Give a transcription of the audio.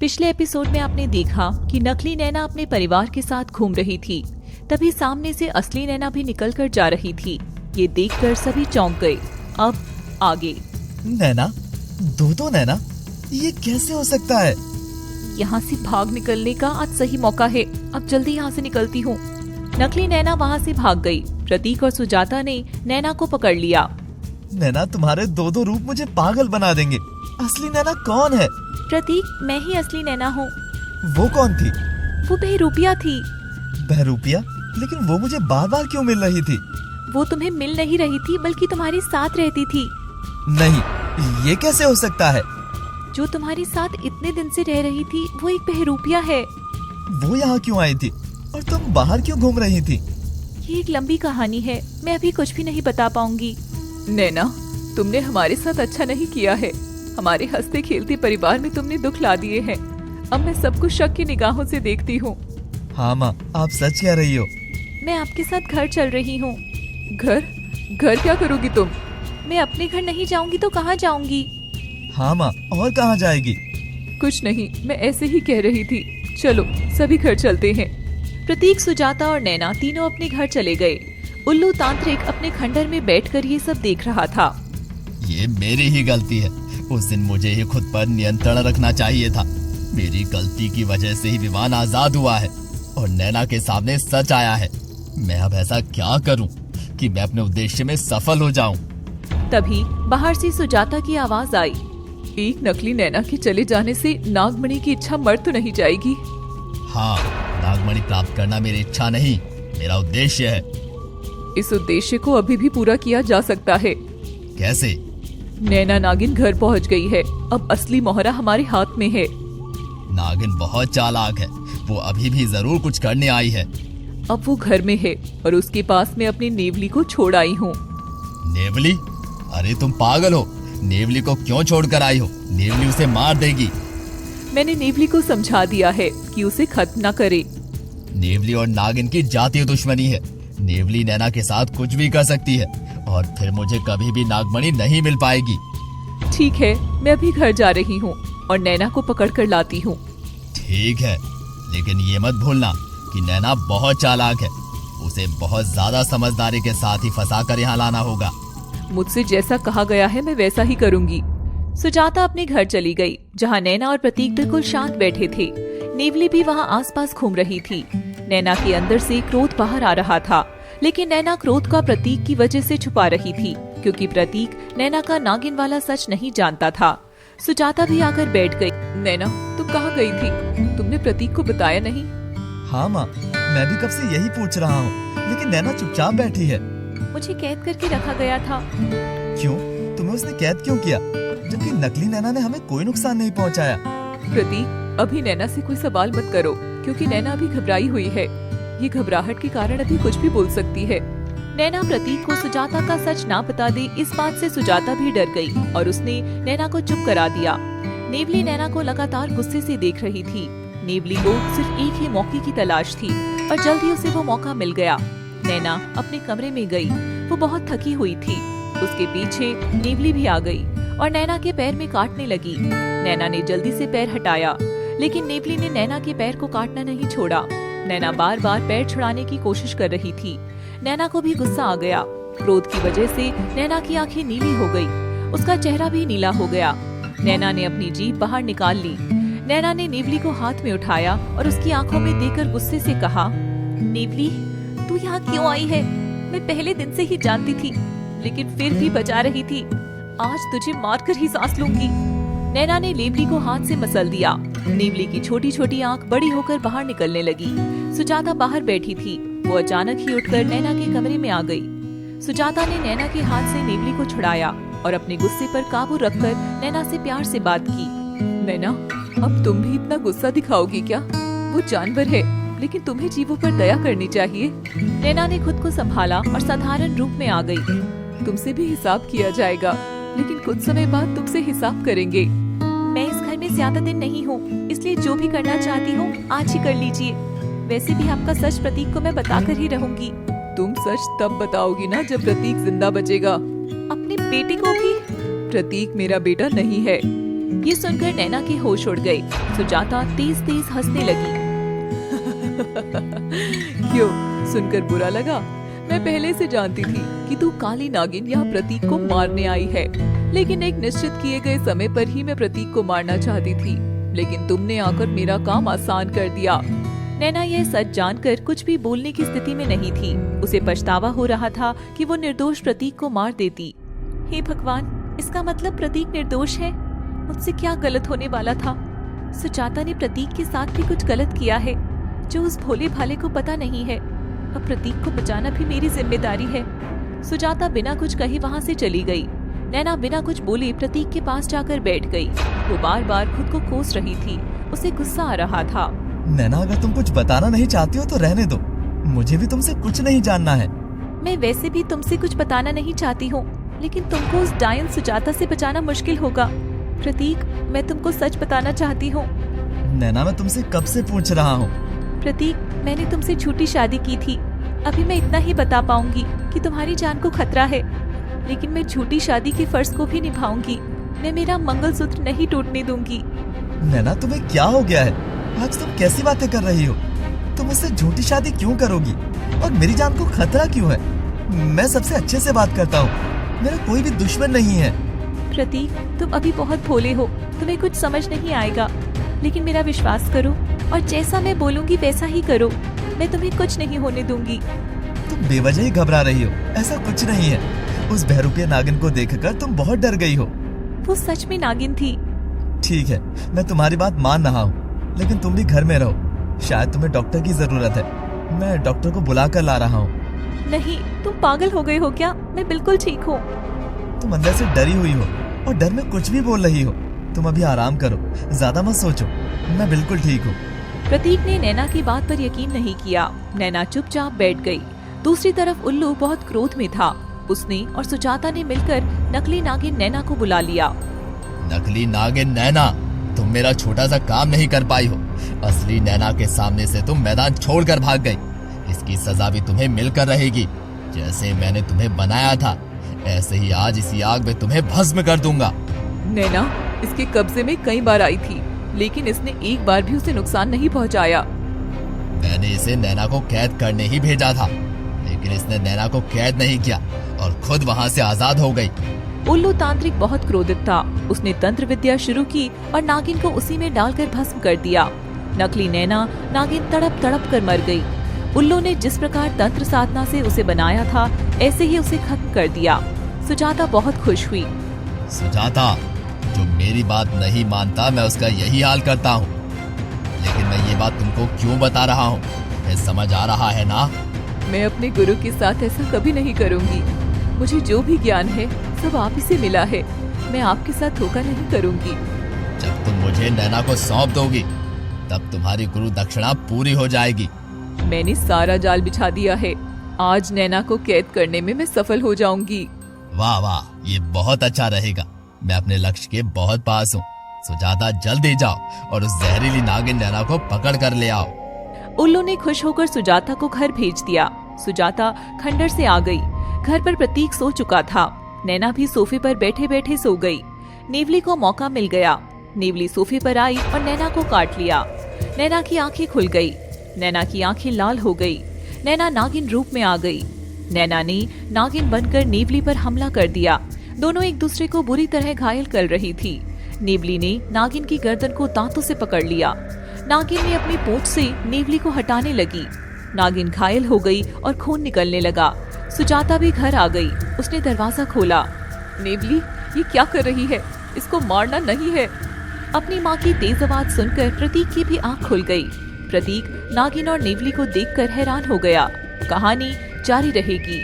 पिछले एपिसोड में आपने देखा कि नकली नैना अपने परिवार के साथ घूम रही थी। तभी सामने से असली नैना भी निकल कर जा रही थी। ये देखकर सभी चौंक गए। अब आगे। नैना, दो नैना, ये कैसे हो सकता है? यहाँ से भाग निकलने का आज सही मौका है। अब जल्दी यहाँ से निकलती हूँ। नकली नैना वहाँ से भाग गई। प्रतीक और सुजाता ने नैना को पकड़ लिया। नैना, तुम्हारे दो रूप मुझे पागल बना देंगे। असली नैना कौन है? प्रतीक, मैं ही असली नैना हूँ। वो कौन थी? वो बहरूपिया थी। बहरूपिया? लेकिन वो मुझे बार बार क्यों मिल रही थी? वो तुम्हें मिल नहीं रही थी, बल्कि तुम्हारे साथ रहती थी। नहीं, ये कैसे हो सकता है? जो तुम्हारे साथ इतने दिन से रह रही थी वो एक बहरूपिया है। वो यहाँ क्यों आई थी और तुम बाहर क्यों घूम रही थी? ये एक लंबी कहानी है, मैं अभी कुछ भी नहीं बता पाऊंगी। नैना, तुमने हमारे साथ अच्छा नहीं किया है। हमारे हंसते खेलते परिवार में तुमने दुख ला दिए हैं। अब मैं सब कुछ शक की निगाहों से देखती हूँ। हाँ माँ, आप सच कह रही हो। मैं आपके साथ घर चल रही हूँ। घर? घर क्या करोगी तुम? मैं अपने घर नहीं जाऊंगी तो कहाँ जाऊंगी? हाँ माँ, और कहाँ जाएगी? कुछ नहीं, मैं ऐसे ही कह रही थी। चलो सभी घर चलते हैं। प्रतीक, सुजाता और नैना तीनों अपने घर चले गए। उल्लू तांत्रिक अपने खंडर में बैठकर ये सब देख रहा था। ये मेरी ही गलती है। उस दिन मुझे ही खुद पर नियंत्रण रखना चाहिए था। मेरी गलती की वजह से ही विमान आजाद हुआ है और नैना के सामने सच आया है। मैं अब ऐसा क्या करूं कि मैं अपने उद्देश्य में सफल हो जाऊं? तभी बाहर से सुजाता की आवाज आई। एक नकली नैना के चले जाने से नागमणि की इच्छा मर तो नहीं जाएगी? हाँ, नागमणि प्राप्त करना मेरी इच्छा नहीं, मेरा उद्देश्य है। इस उद्देश्य को अभी भी पूरा किया जा सकता है। कैसे? नैना नागिन घर पहुंच गई है। अब असली मोहरा हमारे हाथ में है। नागिन बहुत चालाक है। वो अभी भी जरूर कुछ करने आई है। अब वो घर में है और उसके पास में अपनी नेवली को छोड़ आई हूँ। नेवली? अरे तुम पागल हो। नेवली को क्यों छोड़कर आई हो? नेवली उसे मार देगी। मैंने नेवली को समझा दिया है कि उसे खत्म न करे। नेवली और नागिन की जातीय दुश्मनी है। नेवली नैना के साथ कुछ भी कर सकती है और फिर मुझे कभी भी नागमणि नहीं मिल पाएगी। ठीक है, मैं अभी घर जा रही हूँ और नैना को पकड़ कर लाती हूँ। ठीक है, लेकिन ये मत भूलना कि नैना बहुत चालाक है। उसे बहुत ज्यादा समझदारी के साथ ही फंसा कर यहाँ लाना होगा। मुझसे जैसा कहा गया है मैं वैसा ही करूँगी। सुजाता अपने घर चली गई, जहाँ नैना और प्रतीक बिल्कुल शांत बैठे थे। नेवली भी वहाँ आसपास घूम रही थी। नैना के अंदर से क्रोध बाहर आ रहा था, लेकिन नैना क्रोध का प्रतीक की वजह से छुपा रही थी, क्योंकि प्रतीक नैना का नागिन वाला सच नहीं जानता था। सुजाता भी आकर बैठ गई। नैना, तुम कहाँ गई थी? तुमने प्रतीक को बताया नहीं? हाँ माँ, मैं भी कब से यही पूछ रहा हूँ, लेकिन नैना चुपचाप बैठी है। मुझे कैद करके रखा गया था। क्यों? तुम्हें उसने कैद क्यों किया, जबकि नकली नैना ने हमें कोई नुकसान नहीं पहुँचाया? प्रतीक, अभी नैना से कोई सवाल मत करो, क्योंकि नैना अभी घबराई हुई है। ये घबराहट के कारण अभी कुछ भी बोल सकती है। नैना प्रतीक को सुजाता का सच ना बता दे, इस बात से सुजाता भी डर गई और उसने नैना को चुप करा दिया। नेवली नैना को लगातार गुस्से से देख रही थी। नेवली को सिर्फ एक ही मौके की तलाश थी और जल्द ही उसे वो मौका मिल गया। नैना अपने कमरे में गई। वो बहुत थकी हुई थी। उसके पीछे नेवली भी आ गई और नैना के पैर में काटने लगी। नैना ने जल्दी से पैर हटाया, लेकिन नेवली ने नैना के पैर को काटना नहीं छोड़ा। नैना बार बार पैर छुड़ाने की कोशिश कर रही थी। नैना को भी गुस्सा आ गया। क्रोध की वजह से नैना की आंखें नीली हो गई। उसका चेहरा भी नीला हो गया। नैना ने अपनी जीभ बाहर निकाल ली। नैना ने नेवली को हाथ में उठाया और उसकी आंखों में देखकर गुस्से से कहा, नेवली, तू यहाँ क्यों आई है? मैं पहले दिन से ही जानती थी, लेकिन फिर भी बचा रही थी। आज तुझे मारकर ही सांस लूंगी। नैना ने नेवली को हाथ से मसल दिया। नेवली की छोटी छोटी आंख बड़ी होकर बाहर निकलने लगी। सुजाता बाहर बैठी थी। वो अचानक ही उठकर नैना के कमरे में आ गई। सुजाता ने नैना के हाथ से नेवली को छुड़ाया और अपने गुस्से पर काबू रखकर नैना से प्यार से बात की। नैना, अब तुम भी इतना गुस्सा दिखाओगी क्या? वो जानवर है, लेकिन तुम्हें जीवों पर दया करनी चाहिए। नैना ने खुद को संभाला और साधारण रूप में आ गई। तुमसे भी हिसाब किया जाएगा, लेकिन कुछ समय बाद तुमसे हिसाब करेंगे। मैं इस घर में ज्यादा दिन नहीं हूँ, इसलिए जो भी करना चाहती हूँ आज ही कर लीजिए। वैसे भी आपका सच प्रतीक को मैं बताकर ही रहूंगी। तुम सच तब बताओगी ना जब प्रतीक जिंदा बचेगा। अपने बेटे को भी? प्रतीक मेरा बेटा नहीं है। ये सुनकर नैना के होश उड़ गए। सुजाता तेज तेज हंसने लगी। क्यों, सुनकर बुरा लगा? मैं पहले से जानती थी कि तू काली नागिन यहाँ प्रतीक को मारने आई है, लेकिन एक निश्चित किए गए समय पर ही मैं प्रतीक को मारना चाहती थी, लेकिन तुमने आकर मेरा काम आसान कर दिया। नैना यह सच जानकर कुछ भी बोलने की स्थिति में नहीं थी। उसे पछतावा हो रहा था कि वो निर्दोष प्रतीक को मार देती। हे भगवान, इसका मतलब प्रतीक निर्दोष है? मुझसे क्या गलत होने वाला था? सुजाता ने प्रतीक के साथ भी कुछ गलत किया है जो उस भोले भाले को पता नहीं है। अब प्रतीक को बचाना भी मेरी जिम्मेदारी है। सुजाता बिना कुछ कहे वहाँ से चली गई। नैना बिना कुछ बोले प्रतीक के पास जाकर बैठ गई। वो बार बार खुद को कोस रही थी। उसे गुस्सा आ रहा था। नैना, अगर तुम कुछ बताना नहीं चाहती हो तो रहने दो। मुझे भी तुमसे कुछ नहीं जानना है। मैं वैसे भी तुमसे कुछ बताना नहीं चाहती हूँ, लेकिन तुमको उस डायन सुजाता से बचाना मुश्किल होगा। प्रतीक, मैं तुमको सच बताना चाहती हूँ। नैना, मैं तुमसे कब से पूछ रहा हूँ। प्रतीक, मैंने तुमसे झूठी शादी की थी। अभी मैं इतना ही बता पाऊंगी कि तुम्हारी जान को खतरा है, लेकिन मैं झूठी शादी के फर्ज को भी निभाऊंगी। मैं मेरा मंगलसूत्र नहीं टूटने दूंगी। नैना, तुम्हें क्या हो गया है? आज तुम कैसी बातें कर रही हो? तुम मुझसे झूठी शादी क्यों करोगी और मेरी जान को खतरा क्यों है? मैं सबसे अच्छे से बात करता हूँ, मेरा कोई भी दुश्मन नहीं है। प्रतीक, तुम अभी बहुत भोले हो, तुम्हें कुछ समझ नहीं आएगा, लेकिन मेरा विश्वास करो और जैसा मैं बोलूंगी वैसा ही करो। मैं तुम्हें कुछ नहीं होने दूंगी। तुम बेवजह ही घबरा रही हो, ऐसा कुछ नहीं है। उस बहरूपे नागिन को देखकर तुम बहुत डर गई हो। वो सच में नागिन थी। ठीक है, मैं तुम्हारी बात मान रहा हूँ, लेकिन तुम भी घर में रहो। शायद तुम्हें डॉक्टर की जरूरत है। मैं डॉक्टर को बुला कर ला रहा हूँ। नहीं, तुम पागल हो गए हो क्या? मैं बिल्कुल ठीक हूँ। तुम अंदर से डरी हुई हो और डर में कुछ भी बोल रही हो। तुम अभी आराम करो, ज्यादा मत सोचो। मैं बिल्कुल ठीक हूँ। प्रतीक ने नैना की बात पर यकीन नहीं किया। नैना चुपचाप बैठ गई। दूसरी तरफ उल्लू बहुत क्रोध में था। उसने और सुजाता ने मिलकर नकली नागिन नैना को बुला लिया। नकली नागिन नैना, तुम मेरा छोटा सा काम नहीं कर पाई हो। असली नैना के सामने से तुम मैदान छोड़कर भाग गई। इसकी सजा भी तुम्हें मिलकर रहेगी। जैसे मैंने तुम्हें बनाया था, ऐसे ही आज इसी आग में तुम्हें भस्म कर दूंगा। नैना इसके कब्जे में कई बार आई थी, लेकिन इसने एक बार भी उसे नुकसान नहीं पहुंचाया। मैंने इसे नैना को कैद करने ही भेजा था, लेकिन इसने नैना को कैद नहीं किया और खुद वहाँ से आजाद हो गई। उल्लू तांत्रिक बहुत क्रोधित था। उसने तंत्र विद्या शुरू की और नागिन को उसी में डालकर भस्म कर दिया। नकली नैना नागिन तड़प तड़प कर मर गई। उल्लू ने जिस प्रकार तंत्र साधना से उसे बनाया था, ऐसे ही उसे खत्म कर दिया। सुजाता बहुत खुश हुई। सुजाता, जो मेरी बात नहीं मानता मैं उसका यही हाल करता हूँ। लेकिन मैं ये बात तुमको क्यों बता रहा हूँ, ये समझ आ रहा है ना? मैं अपने गुरु के साथ ऐसा कभी नहीं करूँगी। मुझे जो भी ज्ञान है सब आप ही से मिला है। मैं आपके साथ धोखा नहीं करूँगी। जब तुम मुझे नैना को सौंप दोगी, तब तुम्हारी गुरु दक्षिणा पूरी हो जाएगी। मैंने सारा जाल बिछा दिया है। आज नैना को कैद करने में मैं सफल हो जाऊंगी। वाह वाह, ये बहुत अच्छा रहेगा। मैं अपने लक्ष्य के बहुत पास हूँ। सुजाता, जल्दी जाओ और उस जहरीली नागिन नैना को पकड़ कर ले आओ। उल्लू ने खुश होकर सुजाता को घर भेज दिया। सुजाता खंडर से आ गई। घर पर प्रतीक सो चुका था। नैना भी सोफे पर बैठे बैठे सो गई। नेवली को मौका मिल गया। नेवली सोफे पर आई और नैना को काट लिया। नैना की आंखें खुल गई। नैना की आंखें लाल हो गई। नैना नागिन रूप में आ गई। नैना ने नागिन बनकर नेवली पर हमला कर दिया। दोनों एक दूसरे को बुरी तरह घायल कर रही थी। नेवली ने नागिन की गर्दन को दांतों से पकड़ लिया। नागिन ने अपनी पूंछ से नेवली को हटाने लगी। नागिन घायल हो गई और खून निकलने लगा। सुजाता भी घर आ गई। उसने दरवाजा खोला। नेवली, ये क्या कर रही है? इसको मारना नहीं है। अपनी माँ की तेज आवाज सुनकर प्रतीक की भी आंख खुल गई। प्रतीक नागिन और नेवली को देखकर हैरान हो गया। कहानी जारी रहेगी।